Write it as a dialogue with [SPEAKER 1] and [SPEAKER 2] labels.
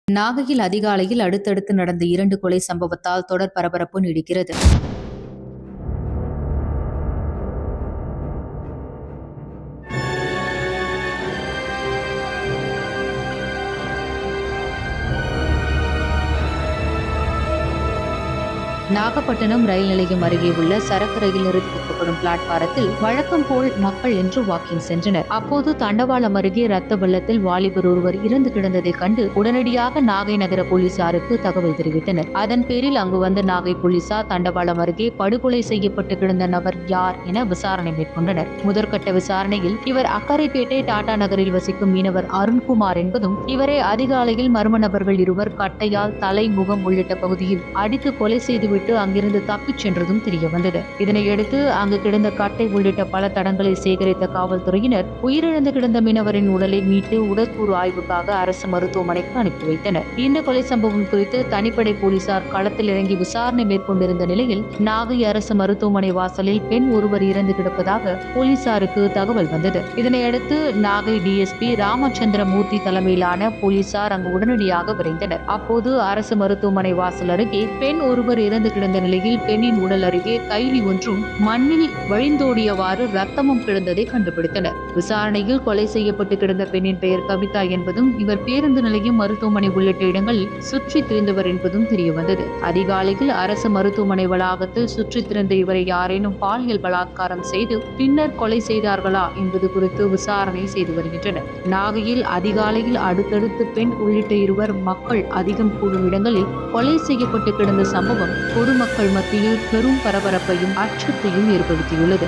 [SPEAKER 1] நாகையில் அதிகாலையில் அடுத்தடுத்து நடந்த 2 கொலை சம்பவத்தால் தொடர் பரபரப்பு நீடிக்கிறது. நாகப்பட்டினம் ரயில் நிலையம் அருகே உள்ள சரக்கு ரயில் நிறுத்தி வைக்கப்படும் பிளாட்பாரத்தில் வழக்கம் போல் மக்கள் என்று வாக்கிங் சென்றனர். அப்போது தண்டவாளம் அருகே ரத்த வெள்ளத்தில் வாலிபர் ஒருவர் இறந்து கிடந்ததை கண்டு உடனடியாக நாகை நகர போலீசாருக்கு தகவல் தெரிவித்தனர். அதன் பேரில் அங்கு வந்த நாகை போலீசார் தண்டவாளம் அருகே படுகொலை செய்யப்பட்டு கிடந்த நபர் யார் என விசாரணை மேற்கொண்டனர். முதற்கட்ட விசாரணையில் இவர் அக்கரைப்பேட்டை டாடா நகரில் வசிக்கும் மீனவர் அருண்குமார் என்பதும், இவரை அதிகாலையில் மர்ம நபர்கள் இருவர் கட்டையால் தலை, முகம் உள்ளிட்ட பகுதியில் அடித்து கொலை செய்து அங்கிருந்து தப்பிச் சென்றதும் தெரிய வந்தது. இதனையடுத்து அங்கு கிடந்த கட்டை உள்ளிட்ட பல தடங்களை சேகரித்த காவல்துறையினர் உயிரிழந்து கிடந்த மீனவரின் உடலை மீட்டு உடற்கூறு ஆய்வுக்காக அரசு மருத்துவமனைக்கு அனுப்பி வைத்தனர். இந்த கொலை சம்பவம் குறித்து தனிப்படை போலீசார் களத்தில் இறங்கி விசாரணை மேற்கொண்டிருந்த நிலையில் நாகை அரசு மருத்துவமனை வாசலில் பெண் ஒருவர் இறந்து கிடப்பதாக போலீசாருக்கு தகவல் வந்தது. இதனையடுத்து நாகை டிஎஸ்பி ராமச்சந்திரமூர்த்தி தலைமையிலான போலீசார் அங்கு உடனடியாக விரைந்தனர். அப்போது அரசு மருத்துவமனை வாசல் அருகே பெண் ஒருவர் இறந்து கிடந்த நிலையில் பெண்ணின் உடல் அருகே கைலி ஒன்றும் மண்ணில் வழிந்தோடியவாறு ரத்தமும் கிடந்ததை கண்டுபிடித்தனர். விசாரணையில் கொலை செய்யப்பட்டு கிடந்த பெண்ணின் பெயர் கவிதா என்பதும், இவர் பேருந்து நிலையம், மருத்துவமனை உள்ளிட்ட இடங்களில் சுற்றி திரிந்தவர் என்பதும் தெரியவந்தது. அதிகாலையில் அரசு மருத்துவமனை வளாகத்தில் சுற்றி திரிந்த இவரை யாரேனும் பாலியல் பலாத்காரம் செய்து பின்னர் கொலை செய்தார்களா என்பது குறித்து விசாரணை செய்து வருகின்றனர். நாகையில் அதிகாலையில் அடுத்தடுத்து பெண் உள்ளிட்ட இருவர் மக்கள் அதிகம் கூடும் இடங்களில் கொலை செய்யப்பட்டு கிடந்த சம்பவம் பொதுமக்கள் மத்தியில் பெரும் பரபரப்பையும் அச்சத்தையும் ஏற்படுத்தியுள்ளது.